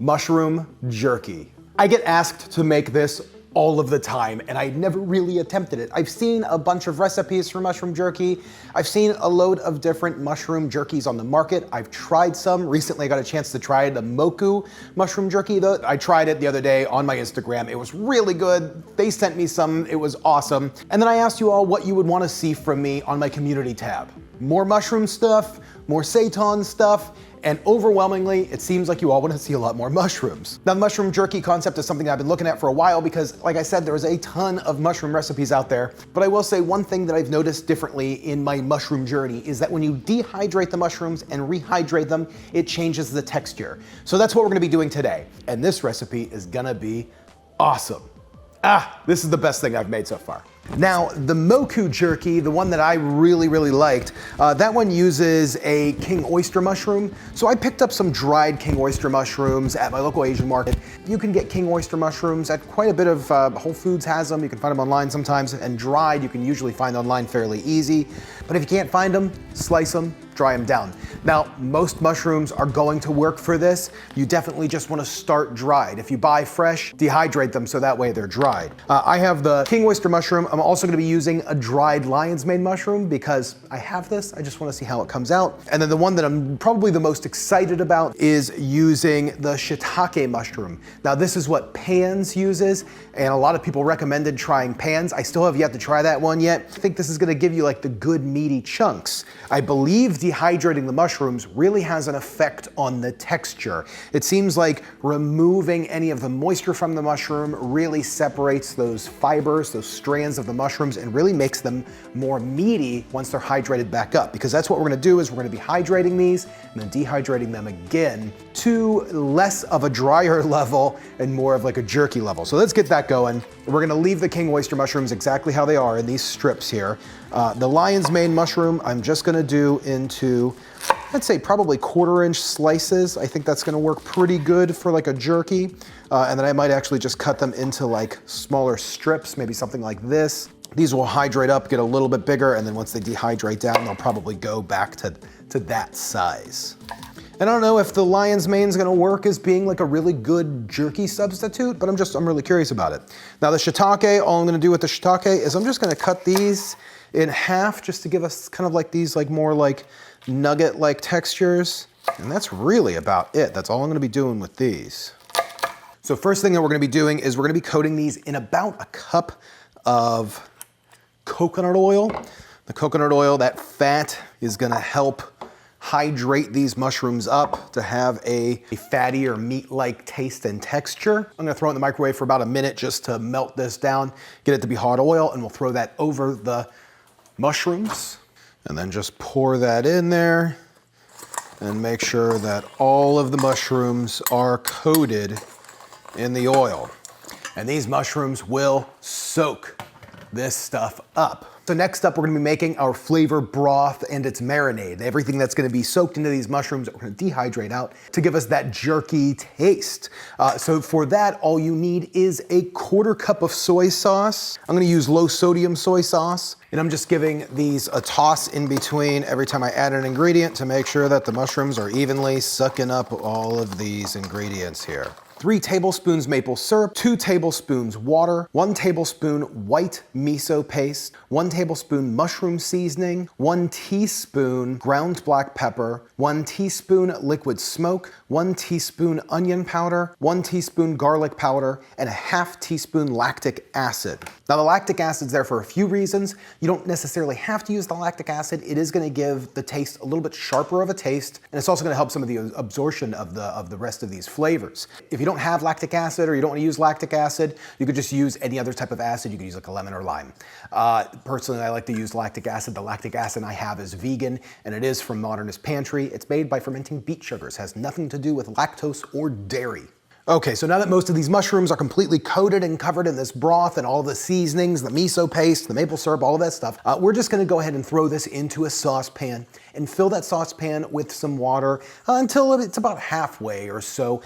mushroom jerky. I get asked to make this all of the time, and I never really attempted it. I've seen a bunch of recipes for mushroom jerky. I've seen a load of different mushroom jerkies on the market. I've tried some. Recently I got a chance to try the Moku mushroom jerky though. I tried it the other day on my Instagram. It was really good. They sent me some, it was awesome. And then I asked you all what you would want to see from me on my community tab. More mushroom stuff, more seitan stuff, and overwhelmingly, it seems like you all want to see a lot more mushrooms. Now, the mushroom jerky concept is something I've been looking at for a while because, like I said, there's a ton of mushroom recipes out there. But I will say one thing that I've noticed differently in my mushroom journey is that when you dehydrate the mushrooms and rehydrate them, it changes the texture. So that's what we're gonna be doing today. And this recipe is gonna be awesome. This is the best thing I've made so far. Now, the Moku jerky, the one that I really liked, that one uses a king oyster mushroom. So I picked up some dried king oyster mushrooms at my local Asian market. You can get king oyster mushrooms at quite a bit of, Whole Foods has them. You can find them online sometimes, and dried you can usually find online fairly easy. But if you can't find them, slice them, dry them down. Now, most mushrooms are going to work for this. You definitely just want to start dried. If you buy fresh, dehydrate them so that way they're dried. I have the king oyster mushroom. I'm also going to be using a dried lion's mane mushroom because I have this. I just want to see how it comes out. And then the one that I'm probably the most excited about is using the Shiitake mushroom. Now, this is what Pans uses, and a lot of people recommended trying Pans. I still have yet to try that one yet. I think this is going to give you like the good meaty chunks. I believe dehydrating the mushrooms really has an effect on the texture. It seems like removing any of the moisture from the mushroom really separates those fibers, those strands of the mushrooms, and really makes them more meaty once they're hydrated back up. Because that's what we're gonna do is we're gonna be hydrating these and then dehydrating them again to less of a drier level and more of like a jerky level. So let's get that going. We're gonna leave the king oyster mushrooms exactly how they are in these strips here. The lion's mane mushroom, I'm just gonna do into, I'd say probably 1/4-inch slices. I think that's gonna work pretty good for like a jerky. And then I might actually just cut them into like smaller strips, maybe something like this. These will hydrate up, get a little bit bigger, and then once they dehydrate down, they'll probably go back to that size. And I don't know if the lion's mane is gonna work as being like a really good jerky substitute, but I'm really curious about it. Now the shiitake, all I'm gonna do with the shiitake is I'm just gonna cut these in half just to give us kind of like these like more like nugget-like textures. And that's really about it. That's all I'm gonna be doing with these. So first thing that we're gonna be doing is we're gonna be coating these in about a cup of coconut oil. The coconut oil, that fat, is gonna help hydrate these mushrooms up to have a fatty or meat-like taste and texture. I'm gonna throw it in the microwave for about a minute just to melt this down, get it to be hot oil, and we'll throw that over the mushrooms. And then just pour that in there and make sure that all of the mushrooms are coated in the oil. And these mushrooms will soak this stuff up. So next up, we're gonna be making our flavor broth and its marinade. Everything that's gonna be soaked into these mushrooms, we're gonna dehydrate out to give us that jerky taste. So for that, all you need is a 1/4 cup of soy sauce. I'm gonna use low sodium soy sauce, and I'm just giving these a toss in between every time I add an ingredient to make sure that the mushrooms are evenly sucking up all of these ingredients here. 3 tablespoons maple syrup, 2 tablespoons water, 1 tablespoon white miso paste, 1 tablespoon mushroom seasoning, 1 teaspoon ground black pepper, 1 teaspoon liquid smoke, 1 teaspoon onion powder, 1 teaspoon garlic powder, and a 1/2 teaspoon lactic acid. Now the lactic acid's there for a few reasons. You don't necessarily have to use the lactic acid. It is gonna give the taste a little bit sharper of a taste, and it's also gonna help some of the absorption of the rest of these flavors. If you don't have lactic acid or you don't want to use lactic acid, you could just use any other type of acid. You could use like a lemon or lime. Personally, I like to use lactic acid. The lactic acid I have is vegan, and it is from Modernist Pantry. It's made by fermenting beet sugars. It has nothing to do with lactose or dairy. Okay, so now that most of these mushrooms are completely coated and covered in this broth and all the seasonings, the miso paste, the maple syrup, all of that stuff, we're just gonna go ahead and throw this into a saucepan and fill that saucepan with some water until it's about halfway or so.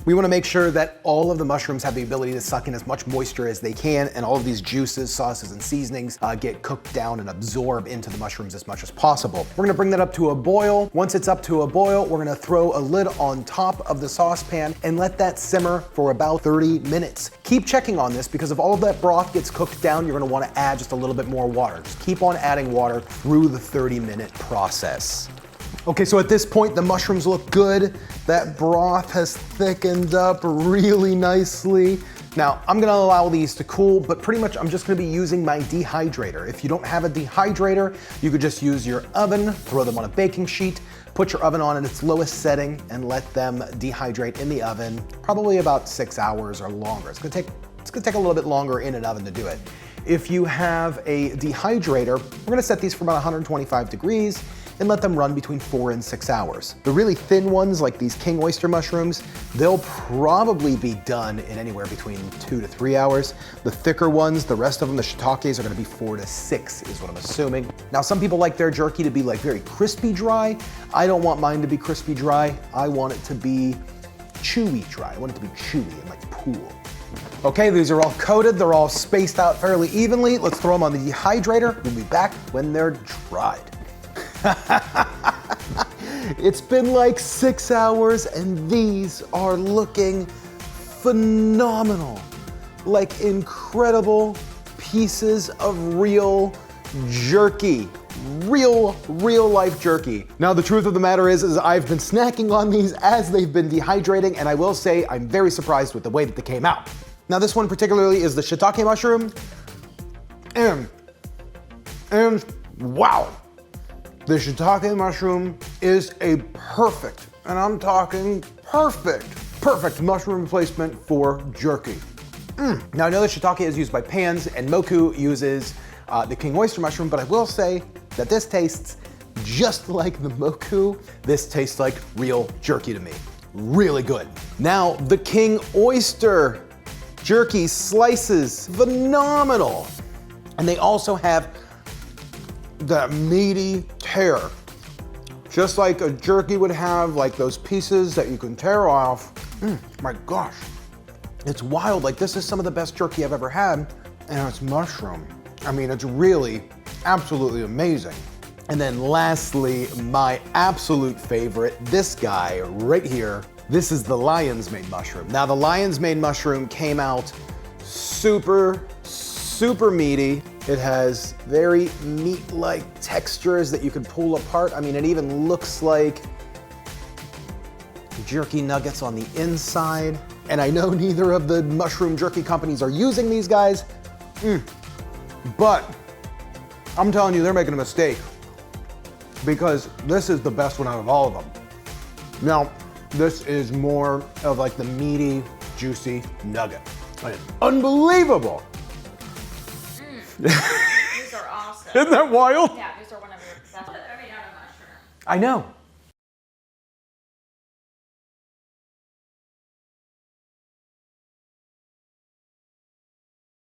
We wanna make sure that all of the mushrooms have the ability to suck in as much moisture as they can, and all of these juices, sauces, and seasonings get cooked down and absorb into the mushrooms as much as possible. We're gonna bring that up to a boil. Once it's up to a boil, we're gonna throw a lid on top of the saucepan and let that simmer for about 30 minutes. Keep checking on this because if all of that broth gets cooked down, you're gonna wanna add just a little bit more water. Just keep on adding water through the 30-minute process. Okay, so at this point, the mushrooms look good. That broth has thickened up really nicely. Now, I'm gonna allow these to cool, but pretty much I'm just gonna be using my dehydrator. If you don't have a dehydrator, you could just use your oven, throw them on a baking sheet, put your oven on at its lowest setting, and let them dehydrate in the oven, probably about 6 hours or longer. It's gonna take a little bit longer in an oven to do it. If you have a dehydrator, we're gonna set these for about 125 degrees and let them run between 4 and 6 hours. The really thin ones, like these king oyster mushrooms, they'll probably be done in anywhere between 2 to 3 hours. The thicker ones, the rest of them, the shiitakes, are gonna be 4 to 6 is what I'm assuming. Now, some people like their jerky to be like very crispy dry. I don't want mine to be crispy dry. I want it to be chewy dry. I want it to be chewy and like pool. Okay, these are all coated. They're all spaced out fairly evenly. Let's throw them on the dehydrator. We'll be back when they're dried. It's been like 6 hours and these are looking phenomenal. Like incredible pieces of real jerky. Real life jerky. Now, the truth of the matter is I've been snacking on these as they've been dehydrating, and I will say I'm very surprised with the way that they came out. Now, this one particularly is the shiitake mushroom, and wow. The shiitake mushroom is a perfect, and I'm talking perfect mushroom replacement for jerky. Now, I know that shiitake is used by pans and moku uses the king oyster mushroom, but I will say that this tastes just like the moku. This tastes like real jerky to me. Really good. Now, the king oyster jerky slices, phenomenal. And they also have that meaty tear. Just like a jerky would have, like those pieces that you can tear off. My gosh, it's wild. Like, this is some of the best jerky I've ever had, and it's mushroom. I mean, it's really absolutely amazing. And then lastly, my absolute favorite, this guy right here. This is the lion's mane mushroom. Now, the lion's mane mushroom came out super meaty. It has very meat-like textures that you can pull apart. I mean, it even looks like jerky nuggets on the inside. And I know neither of the mushroom jerky companies are using these guys, but I'm telling you, they're making a mistake because this is the best one out of all of them. Now, this is more of like the meaty, juicy nugget. Like, unbelievable. These are awesome. Isn't that wild? Yeah, these are one of your best. Every other mushroom. I know.